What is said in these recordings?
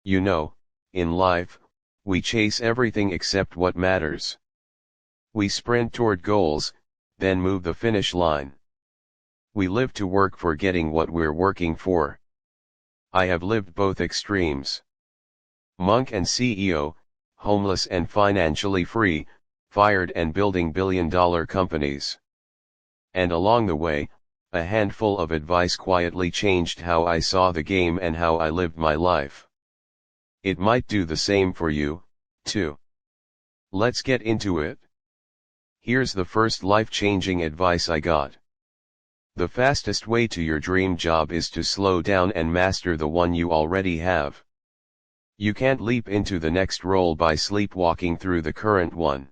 You know, in life, we chase everything except what matters. We sprint toward goals, then move the finish line. We live to work for getting what we're working for. I have lived both extremes. Monk and CEO, homeless and financially free, fired and building billion-dollar companies. And along the way, a handful of advice quietly changed how I saw the game and how I lived my life. It might do the same for you, too. Let's get into it. Here's the first life-changing advice I got. The fastest way to your dream job is to slow down and master the one you already have. You can't leap into the next role by sleepwalking through the current one.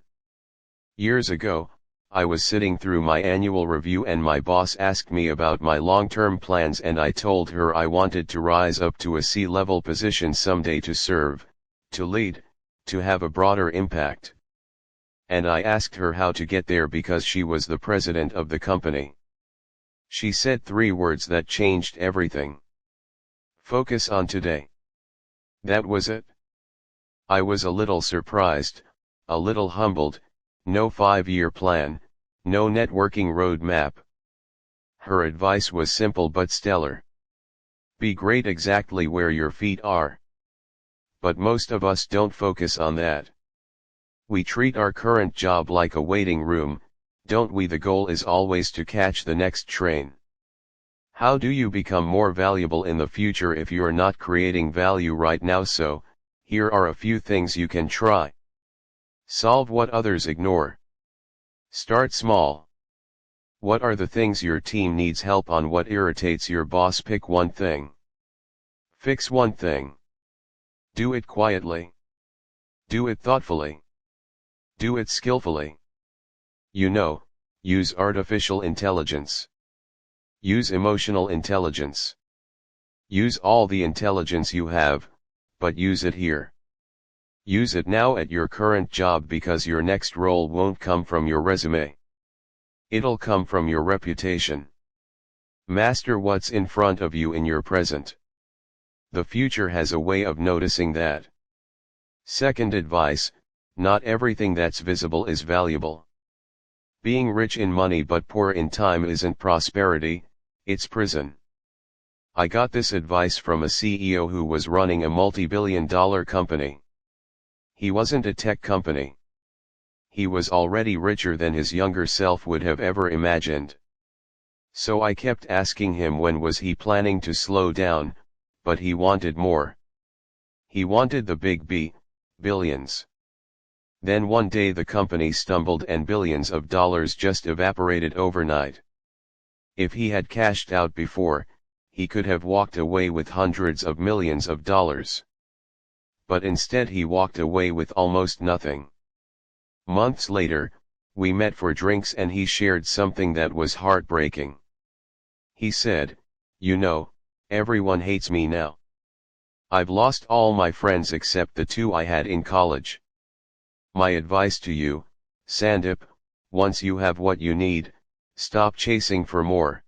Years ago, I was sitting through my annual review and my boss asked me about my long-term plans, and I told her I wanted to rise up to a C-level position someday, to serve, to lead, to have a broader impact. And I asked her how to get there because she was the president of the company. She said 3 words that changed everything. Focus on today. That was it. I was a little surprised, a little humbled. No 5-year plan, no networking roadmap. Her advice was simple but stellar. Be great exactly where your feet are. But most of us don't focus on that. We treat our current job like a waiting room, don't we? The goal is always to catch the next train. How do you become more valuable in the future if you're not creating value right now? So, here are a few things you can try. Solve what others ignore. Start small. What are the things your team needs help on? What irritates your boss? Pick one thing. Fix one thing. Do it quietly. Do it thoughtfully. Do it skillfully. You know, use artificial intelligence. Use emotional intelligence. Use all the intelligence you have, but use it here. Use it now at your current job, because your next role won't come from your resume. It'll come from your reputation. Master what's in front of you in your present. The future has a way of noticing that. Second advice, not everything that's visible is valuable. Being rich in money but poor in time isn't prosperity, it's prison. I got this advice from a CEO who was running a multi-billion-dollar company. He wasn't a tech company. He was already richer than his younger self would have ever imagined. So I kept asking him when was he planning to slow down, but he wanted more. He wanted the big B, billions. Then one day the company stumbled and billions of dollars just evaporated overnight. If he had cashed out before, he could have walked away with hundreds of millions of dollars. But instead he walked away with almost nothing. Months later, we met for drinks and he shared something that was heartbreaking. He said, "You know, everyone hates me now. I've lost all my friends except the 2 I had in college. My advice to you, Sandip, once you have what you need, stop chasing for more."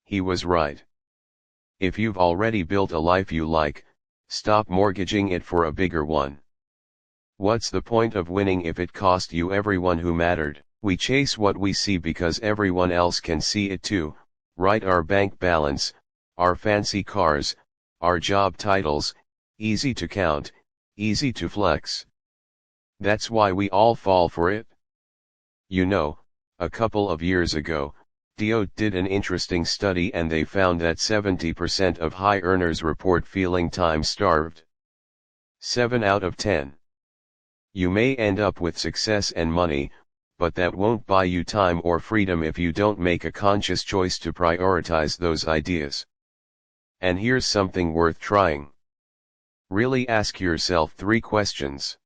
He was right. If you've already built a life you like, stop mortgaging it for a bigger one. What's the point of winning if it cost you everyone who mattered? We chase what we see because everyone else can see it too, right? Our bank balance, our fancy cars, our job titles, easy to count, easy to flex. That's why we all fall for it. You know, a couple of years ago, Deloitte did an interesting study and they found that 70% of high earners report feeling time-starved. 7 out of 10. You may end up with success and money, but that won't buy you time or freedom if you don't make a conscious choice to prioritize those ideas. And here's something worth trying. Really ask yourself 3 questions.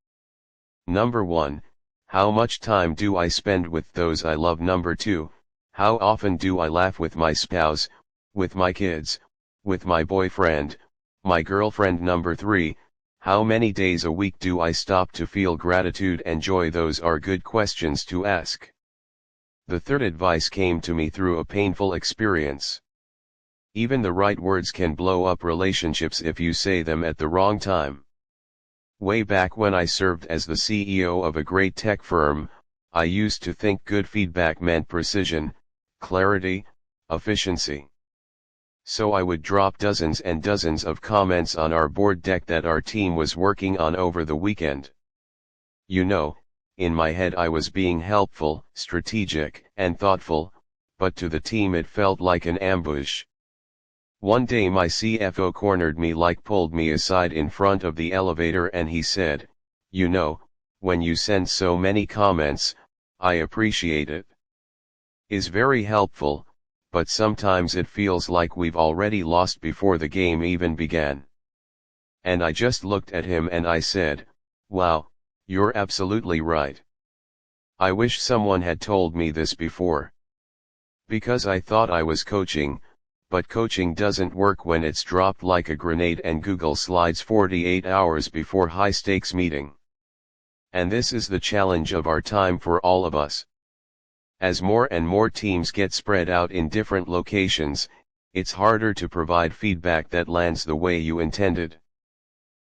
Number 1, how much time do I spend with those I love? Number 2, how often do I laugh with my spouse, with my kids, with my boyfriend, my girlfriend? Number 3, how many days a week do I stop to feel gratitude and joy? Those are good questions to ask. The third advice came to me through a painful experience. Even the right words can blow up relationships if you say them at the wrong time. Way back when I served as the CEO of a great tech firm, I used to think good feedback meant precision, clarity, efficiency. So I would drop dozens and dozens of comments on our board deck that our team was working on over the weekend. You know, in my head I was being helpful, strategic, and thoughtful, but to the team it felt like an ambush. One day my CFO cornered me, like pulled me aside in front of the elevator, and he said, "You know, when you send so many comments, I appreciate it. Is very helpful, but sometimes it feels like we've already lost before the game even began." And I just looked at him and I said, "Wow, you're absolutely right. I wish someone had told me this before." Because I thought I was coaching, but coaching doesn't work when it's dropped like a grenade and Google Slides 48 hours before high-stakes meeting. And this is the challenge of our time for all of us. As more and more teams get spread out in different locations, it's harder to provide feedback that lands the way you intended.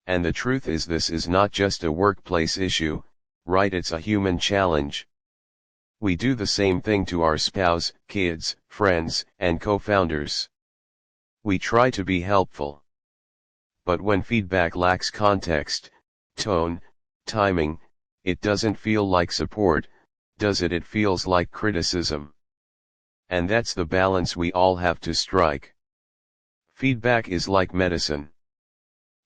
And the truth is, this is not just a workplace issue, right? It's a human challenge. We do the same thing to our spouse, kids, friends, and co-founders. We try to be helpful. But when feedback lacks context, tone, timing, it doesn't feel like support, does it? It feels like criticism. And that's the balance we all have to strike. Feedback is like medicine.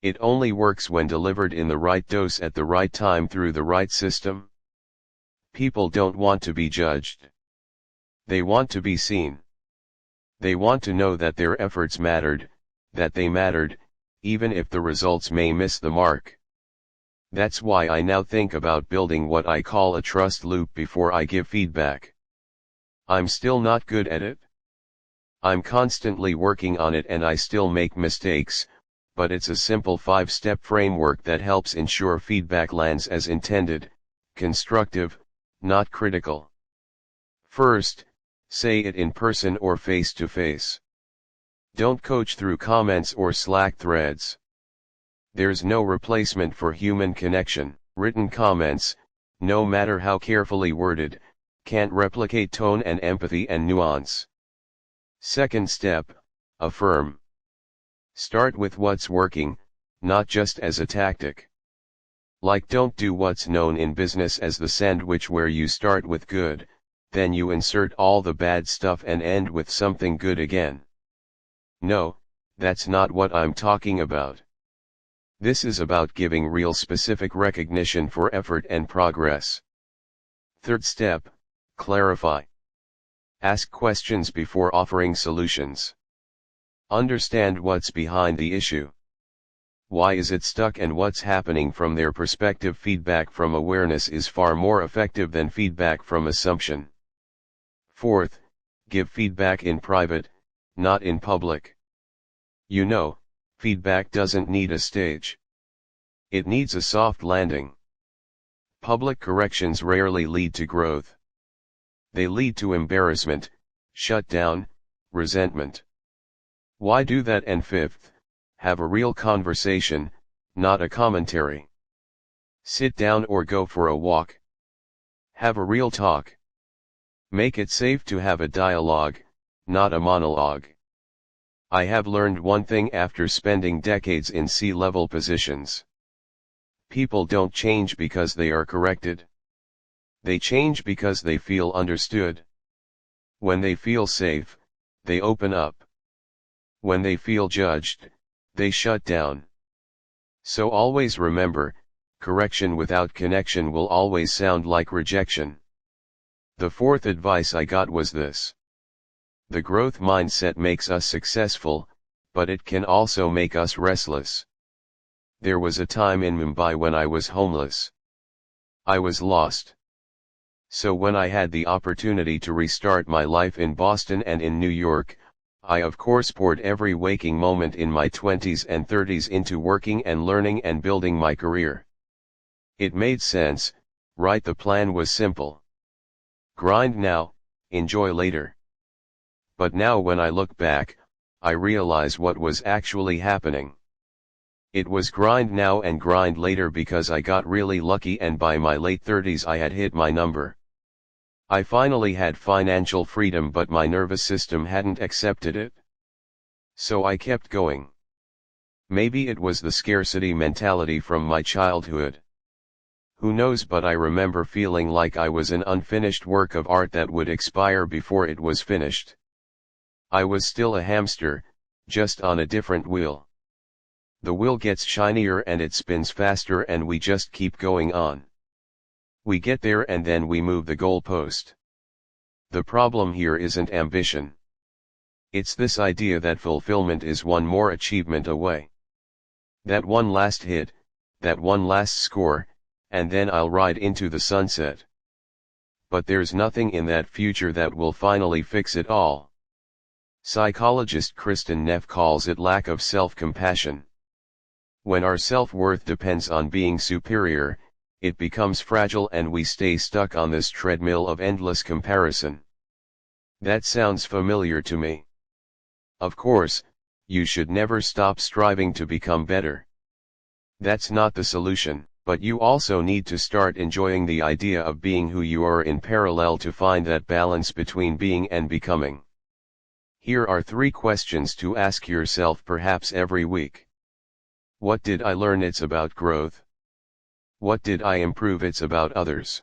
It only works when delivered in the right dose at the right time through the right system. People don't want to be judged. They want to be seen. They want to know that their efforts mattered, that they mattered, even if the results may miss the mark. That's why I now think about building what I call a trust loop before I give feedback. I'm still not good at it. I'm constantly working on it and I still make mistakes, but it's a simple 5-step framework that helps ensure feedback lands as intended, constructive, not critical. First, say it in person or face to face. Don't coach through comments or Slack threads. There's no replacement for human connection. Written comments, no matter how carefully worded, can't replicate tone and empathy and nuance. Second step, affirm. Start with what's working, not just as a tactic. Like, don't do what's known in business as the sandwich, where you start with good, then you insert all the bad stuff and end with something good again. No, that's not what I'm talking about. This is about giving real specific recognition for effort and progress. Third step, clarify. Ask questions before offering solutions. Understand what's behind the issue. Why is it stuck and what's happening from their perspective? Feedback from awareness is far more effective than feedback from assumption. Fourth, give feedback in private, not in public. You know, feedback doesn't need a stage. It needs a soft landing. Public corrections rarely lead to growth. They lead to embarrassment, shutdown, resentment. Why do that? And fifth, have a real conversation, not a commentary. Sit down or go for a walk. Have a real talk. Make it safe to have a dialogue, not a monologue. I have learned one thing after spending decades in C-level positions. People don't change because they are corrected. They change because they feel understood. When they feel safe, they open up. When they feel judged, they shut down. So always remember, correction without connection will always sound like rejection. The fourth advice I got was this. The growth mindset makes us successful, but it can also make us restless. There was a time in Mumbai when I was homeless. I was lost. So when I had the opportunity to restart my life in Boston and in New York, I of course poured every waking moment in my 20s and 30s into working and learning and building my career. It made sense, right? The plan was simple. Grind now, enjoy later. But now when I look back, I realize what was actually happening. It was grind now and grind later because I got really lucky, and by my late 30s I had hit my number. I finally had financial freedom, but my nervous system hadn't accepted it. So I kept going. Maybe it was the scarcity mentality from my childhood. Who knows, but I remember feeling like I was an unfinished work of art that would expire before it was finished. I was still a hamster, just on a different wheel. The wheel gets shinier and it spins faster, and we just keep going on. We get there and then we move the goalpost. The problem here isn't ambition. It's this idea that fulfillment is one more achievement away. That one last hit, that one last score, and then I'll ride into the sunset. But there's nothing in that future that will finally fix it all. Psychologist Kristen Neff calls it lack of self-compassion. When our self-worth depends on being superior, it becomes fragile and we stay stuck on this treadmill of endless comparison. That sounds familiar to me. Of course, you should never stop striving to become better. That's not the solution, but you also need to start enjoying the idea of being who you are in parallel to find that balance between being and becoming. Here are 3 questions to ask yourself perhaps every week. What did I learn? It's about growth. What did I improve? It's about others.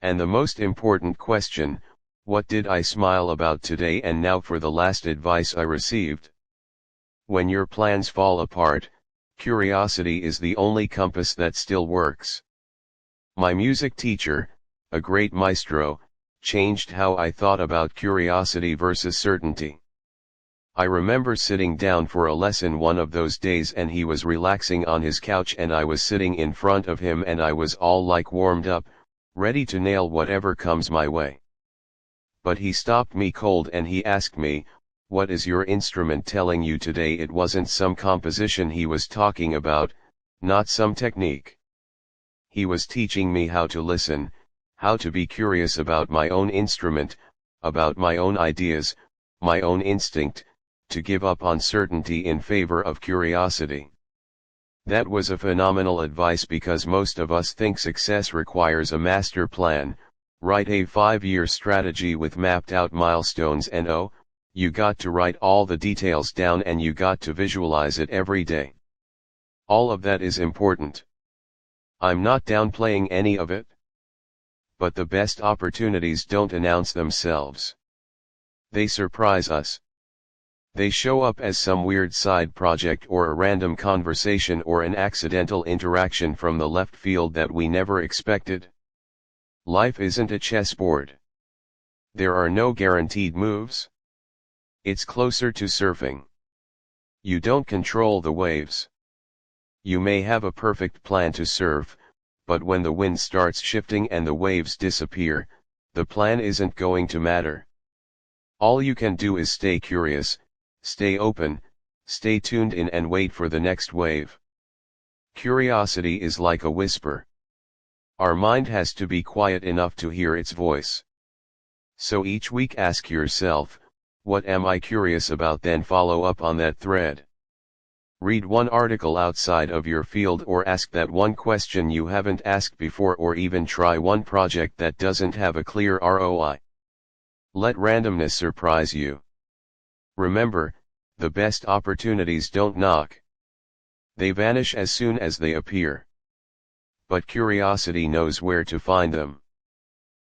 And the most important question, what did I smile about today? And now for the last advice I received. When your plans fall apart, curiosity is the only compass that still works. My music teacher, a great maestro, changed how I thought about curiosity versus certainty. I remember sitting down for a lesson one of those days, and he was relaxing on his couch and I was sitting in front of him, and I was all like warmed up, ready to nail whatever comes my way. But he stopped me cold and he asked me, "What is your instrument telling you today?" It wasn't some composition he was talking about, not some technique. He was teaching me how to listen, how to be curious about my own instrument, about my own ideas, my own instinct, to give up on certainty in favor of curiosity. That was a phenomenal advice, because most of us think success requires a master plan, write a 5-year strategy with mapped out milestones, and oh, you got to write all the details down and you got to visualize it every day. All of that is important. I'm not downplaying any of it. But the best opportunities don't announce themselves. They surprise us. They show up as some weird side project or a random conversation or an accidental interaction from the left field that we never expected. Life isn't a chessboard. There are no guaranteed moves. It's closer to surfing. You don't control the waves. You may have a perfect plan to surf, but when the wind starts shifting and the waves disappear, the plan isn't going to matter. All you can do is stay curious, stay open, stay tuned in and wait for the next wave. Curiosity is like a whisper. Our mind has to be quiet enough to hear its voice. So each week ask yourself, what am I curious about? Then follow up on that thread. Read one article outside of your field, or ask that one question you haven't asked before, or even try one project that doesn't have a clear ROI. Let randomness surprise you. Remember, the best opportunities don't knock. They vanish as soon as they appear. But curiosity knows where to find them.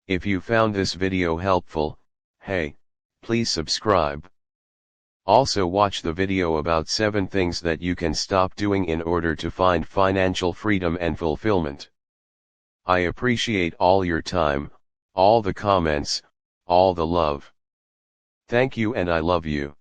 If you found this video helpful, hey, please subscribe. Also watch the video about 7 things that you can stop doing in order to find financial freedom and fulfillment. I appreciate all your time, all the comments, all the love. Thank you, and I love you.